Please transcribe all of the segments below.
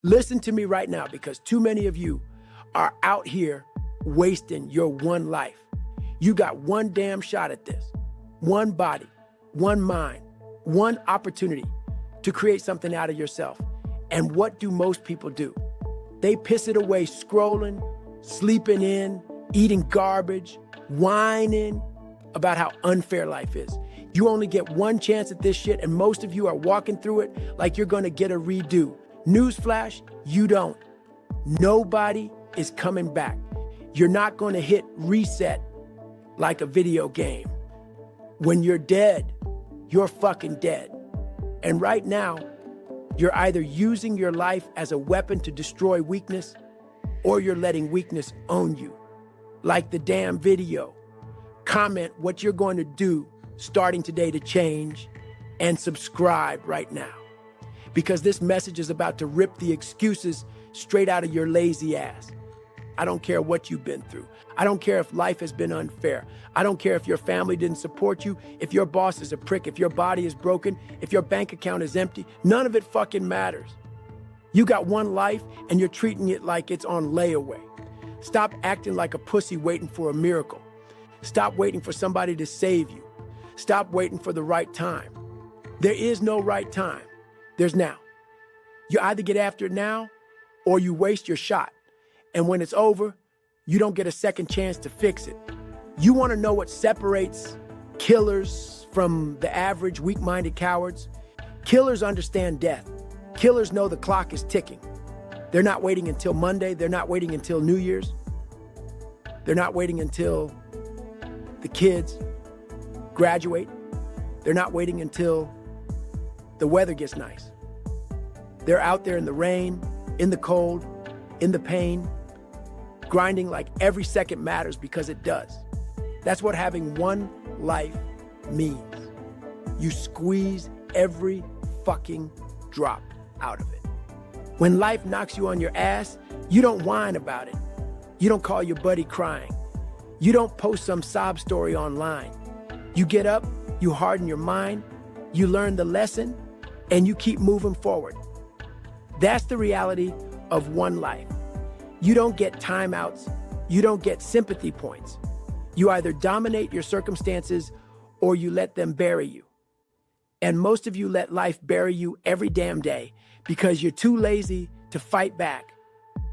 Listen to me right now, because too many of you are out here wasting your one life. You got one damn shot at this. One body, one mind, one opportunity to create something out of yourself. And what do most people do? They piss it away scrolling, sleeping in, eating garbage, whining about how unfair life is. You only get one chance at this shit, and most of you are walking through it like you're gonna get a redo. Newsflash, you don't. Nobody is coming back. You're not gonna hit reset like a video game. When you're dead, you're fucking dead. And right now, you're either using your life as a weapon to destroy weakness, or you're letting weakness own you. Like the damn video. Comment what you're going to do starting today to change, and subscribe right now. Because this message is about to rip the excuses straight out of your lazy ass. I don't care what you've been through. I don't care if life has been unfair. I don't care if your family didn't support you, if your boss is a prick, if your body is broken, if your bank account is empty. None of it fucking matters. You got one life and you're treating it like it's on layaway. Stop acting like a pussy waiting for a miracle. Stop waiting for somebody to save you. Stop waiting for the right time. There is no right time. There's now. You either get after it now or you waste your shot. And when it's over, you don't get a second chance to fix it. You want to know what separates killers from the average weak-minded cowards? Killers understand death. Killers know the clock is ticking. They're not waiting until Monday. They're not waiting until New Year's. They're not waiting until the kids graduate. They're not waiting until the weather gets nice. They're out there in the rain, in the cold, in the pain, grinding like every second matters, because it does. That's what having one life means. You squeeze every fucking drop out of it. When life knocks you on your ass, you don't whine about it. You don't call your buddy crying. You don't post some sob story online. You get up, you harden your mind, you learn the lesson, and you keep moving forward. That's the reality of one life. You don't get timeouts. You don't get sympathy points. You either dominate your circumstances or you let them bury you. And most of you let life bury you every damn day because you're too lazy to fight back.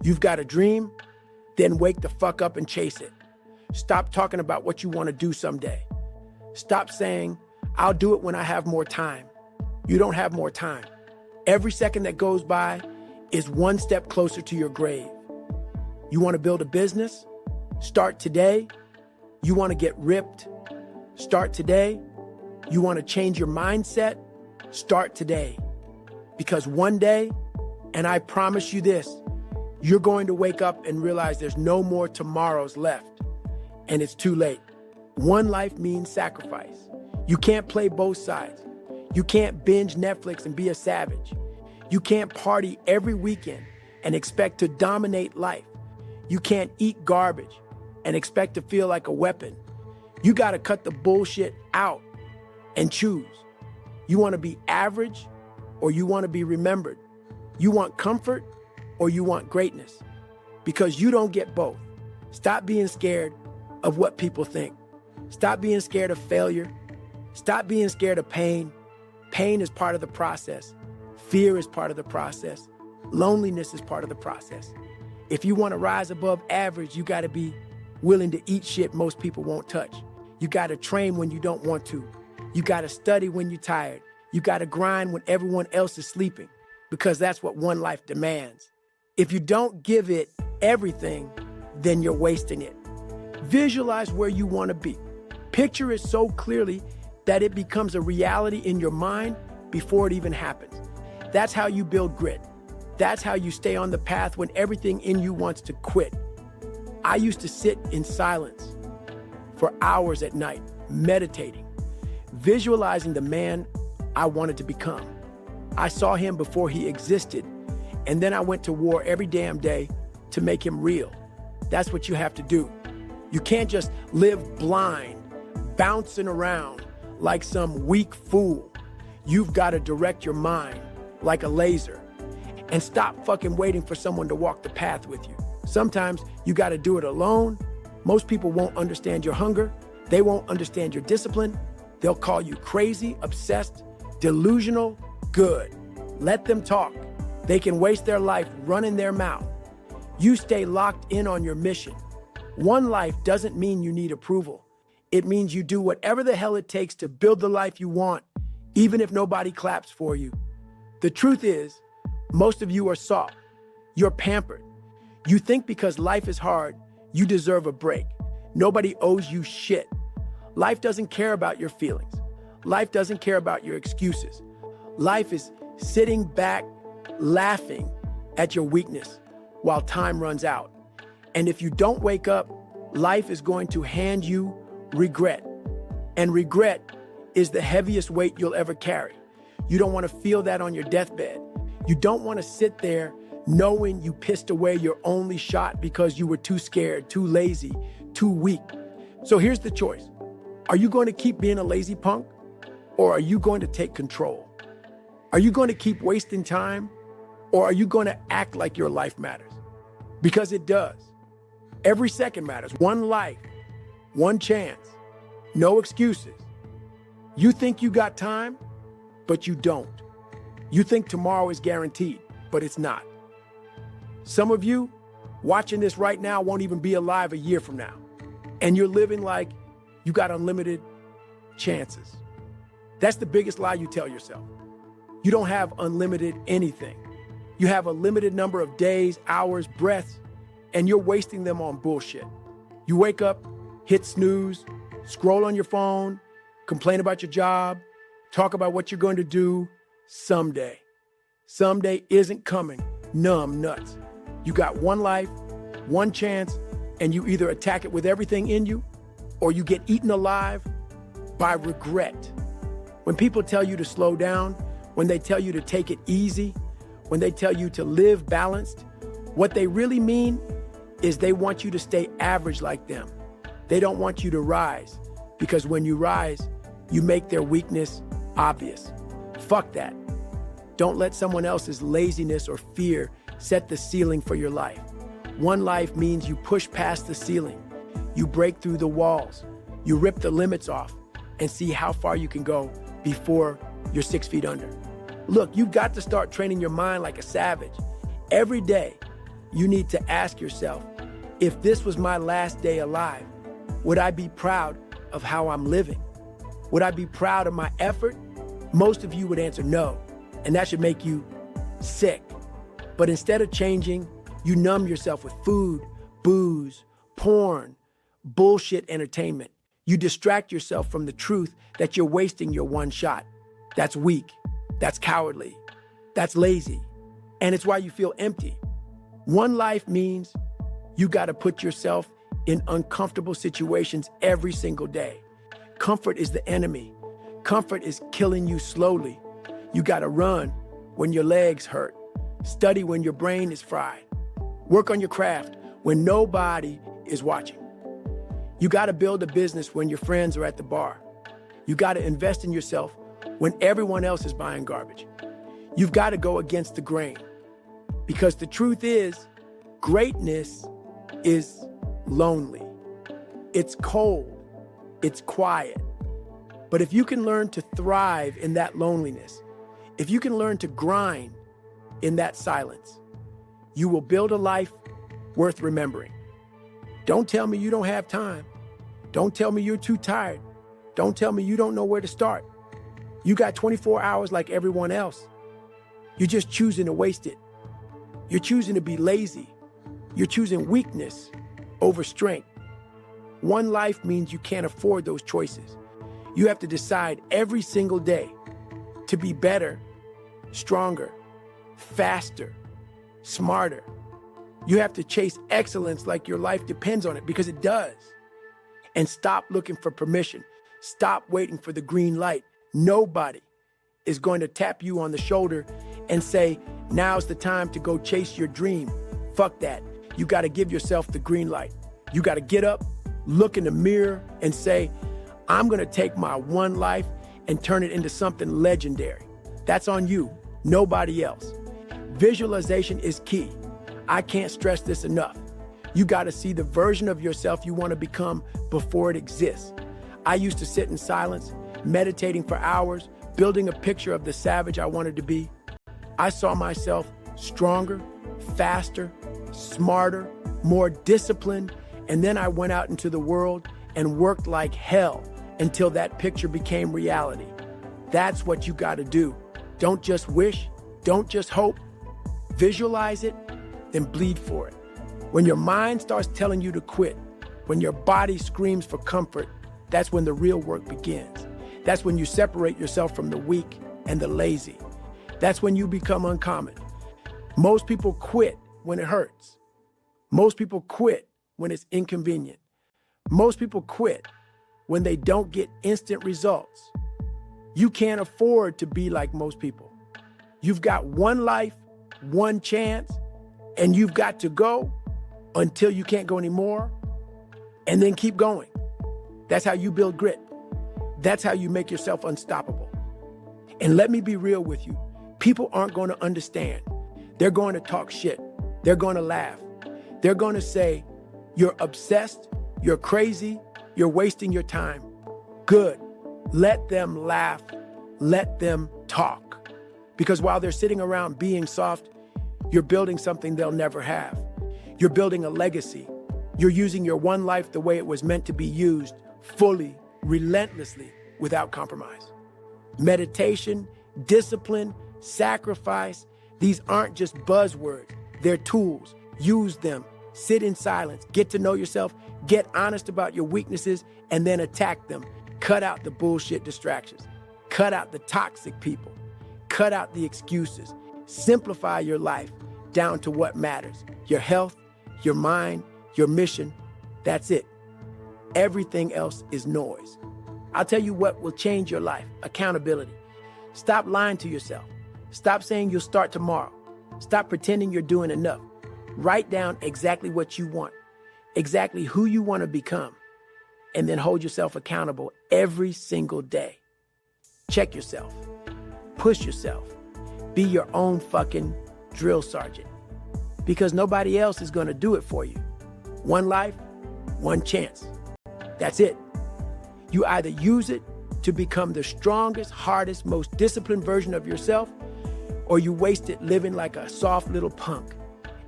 You've got a dream, then wake the fuck up and chase it. Stop talking about what you want to do someday. Stop saying, I'll do it when I have more time. You don't have more time. Every second that goes by is one step closer to your grave. You want to build a business? Start today. You want to get ripped? Start today. You want to change your mindset? Start today. Because one day, and I promise you this, you're going to wake up and realize there's no more tomorrows left, and it's too late. One life means sacrifice. You can't play both sides. You can't binge Netflix and be a savage. You can't party every weekend and expect to dominate life. You can't eat garbage and expect to feel like a weapon. You got to cut the bullshit out and choose. You want to be average or you want to be remembered? You want comfort or you want greatness? Because you don't get both. Stop being scared of what people think. Stop being scared of failure. Stop being scared of pain. Pain is part of the process. Fear is part of the process. Loneliness is part of the process. If you want to rise above average, you got to be willing to eat shit most people won't touch. You got to train when you don't want to. You got to study when you're tired. You got to grind when everyone else is sleeping, because that's what one life demands. If you don't give it everything, then you're wasting it. Visualize where you want to be. Picture it so clearly that it becomes a reality in your mind before it even happens. That's how you build grit. That's how you stay on the path when everything in you wants to quit. I used to sit in silence for hours at night, meditating, visualizing the man I wanted to become. I saw him before he existed, and then I went to war every damn day to make him real. That's what you have to do. You can't just live blind, bouncing around like some weak fool. You've got to direct your mind like a laser. And stop fucking waiting for someone to walk the path with you. Sometimes you gotta do it alone. Most people won't understand your hunger. They won't understand your discipline. They'll call you crazy, obsessed, delusional. Good. Let them talk. They can waste their life running their mouth. You stay locked in on your mission. One life doesn't mean you need approval. It means you do whatever the hell it takes to build the life you want, even if nobody claps for you. The truth is, most of you are soft. You're pampered. You think because life is hard, you deserve a break. Nobody owes you shit. Life doesn't care about your feelings. Life doesn't care about your excuses. Life is sitting back, laughing at your weakness while time runs out. And if you don't wake up, life is going to hand you regret. And regret is the heaviest weight you'll ever carry. You don't want to feel that on your deathbed. You don't want to sit there knowing you pissed away your only shot because you were too scared, too lazy, too weak. So here's the choice. Are you going to keep being a lazy punk, or are you going to take control? Are you going to keep wasting time, or are you going to act like your life matters? Because it does. Every second matters. One life, one chance, no excuses. You think you got time, but you don't. You think tomorrow is guaranteed, but it's not. Some of you watching this right now won't even be alive a year from now. And you're living like you got unlimited chances. That's the biggest lie you tell yourself. You don't have unlimited anything. You have a limited number of days, hours, breaths, and you're wasting them on bullshit. You wake up, hit snooze, scroll on your phone, complain about your job, talk about what you're going to do someday. Someday isn't coming, numb nuts. You got one life, one chance, and you either attack it with everything in you, or you get eaten alive by regret. When people tell you to slow down, when they tell you to take it easy, when they tell you to live balanced, what they really mean is they want you to stay average like them. They don't want you to rise, because when you rise, you make their weakness obvious. Fuck that. Don't let someone else's laziness or fear set the ceiling for your life. One life means you push past the ceiling. You break through the walls. You rip the limits off and see how far you can go before you're 6 feet under. Look, you've got to start training your mind like a savage. Every day, you need to ask yourself, if this was my last day alive, would I be proud of how I'm living? Would I be proud of my effort? Most of you would answer no, and that should make you sick. But instead of changing, you numb yourself with food, booze, porn, bullshit entertainment. You distract yourself from the truth that you're wasting your one shot. That's weak. That's cowardly. That's lazy. And it's why you feel empty. One life means you got to put yourself in uncomfortable situations every single day. Comfort is the enemy. Comfort is killing you slowly. You got to run when your legs hurt. Study when your brain is fried. Work on your craft when nobody is watching. You got to build a business when your friends are at the bar. You got to invest in yourself when everyone else is buying garbage. You've got to go against the grain. Because the truth is, greatness is lonely. It's cold. It's quiet. But if you can learn to thrive in that loneliness, if you can learn to grind in that silence, you will build a life worth remembering. Don't tell me you don't have time. Don't tell me you're too tired. Don't tell me you don't know where to start. You got 24 hours like everyone else. You're just choosing to waste it. You're choosing to be lazy. You're choosing weakness over strength. One life means you can't afford those choices. You have to decide every single day to be better, stronger, faster, smarter. You have to chase excellence like your life depends on it, because it does. And stop looking for permission. Stop waiting for the green light. Nobody is going to tap you on the shoulder and say, now's the time to go chase your dream. Fuck that. You got to give yourself the green light. You got to get up, look in the mirror, and say, I'm going to take my one life and turn it into something legendary. That's on you, nobody else. Visualization is key. I can't stress this enough. You got to see the version of yourself you want to become before it exists. I used to sit in silence, meditating for hours, building a picture of the savage I wanted to be. I saw myself stronger, faster, smarter, more disciplined, and then I went out into the world and worked like hell until that picture became reality. That's what you got to do. Don't just wish, don't just hope. Visualize it, then bleed for it. When your mind starts telling you to quit, when your body screams for comfort, that's when the real work begins. That's when you separate yourself from the weak and the lazy. That's when you become uncommon. Most people quit when it hurts. Most people quit when it's inconvenient. Most people quit when they don't get instant results. You can't afford to be like most people. You've got one life, one chance, and you've got to go until you can't go anymore, and then keep going. That's how you build grit. That's how you make yourself unstoppable. And let me be real with you. People aren't going to understand. They're going to talk shit. They're going to laugh. They're going to say, you're obsessed, you're crazy, you're wasting your time. Good. Let them laugh. Let them talk. Because while they're sitting around being soft, you're building something they'll never have. You're building a legacy. You're using your one life the way it was meant to be used, fully, relentlessly, without compromise. Meditation, discipline, sacrifice, these aren't just buzzwords. They're tools. Use them. Sit in silence. Get to know yourself. Get honest about your weaknesses, and then attack them. Cut out the bullshit distractions. Cut out the toxic people. Cut out the excuses. Simplify your life down to what matters. Your health, your mind, your mission. That's it. Everything else is noise. I'll tell you what will change your life. Accountability. Stop lying to yourself. Stop saying you'll start tomorrow. Stop pretending you're doing enough. Write down exactly what you want, exactly who you want to become, and then hold yourself accountable every single day. Check yourself. Push yourself. Be your own fucking drill sergeant. Because nobody else is going to do it for you. One life, one chance. That's it. You either use it to become the strongest, hardest, most disciplined version of yourself, or you waste it living like a soft little punk.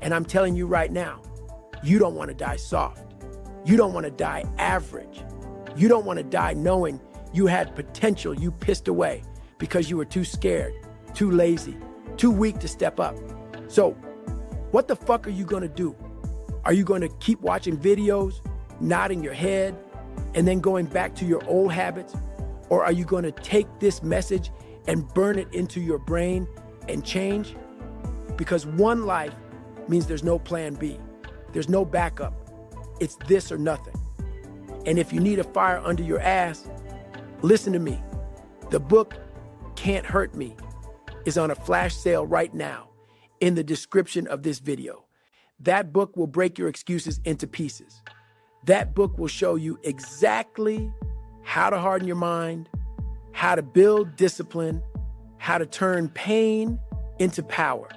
And I'm telling you right now, you don't want to die soft. You don't want to die average. You don't want to die knowing you had potential you pissed away because you were too scared, too lazy, too weak to step up. So, what the fuck are you going to do? Are you going to keep watching videos, nodding your head, and then going back to your old habits? Or are you going to take this message and burn it into your brain and change? Because one life means there's no plan B. There's no backup. It's this or nothing. And if you need a fire under your ass, listen to me. The book, Can't Hurt Me, is on a flash sale right now in the description of this video. That book will break your excuses into pieces. That book will show you exactly how to harden your mind, how to build discipline, how to turn pain into power.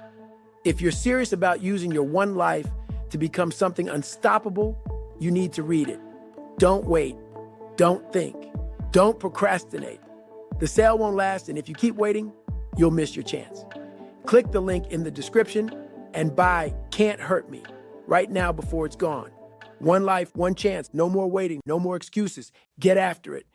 If you're serious about using your one life to become something unstoppable, you need to read it. Don't wait. Don't think. Don't procrastinate. The sale won't last, and if you keep waiting, you'll miss your chance. Click the link in the description and buy Can't Hurt Me right now before it's gone. One life, one chance. No more waiting. No more excuses. Get after it.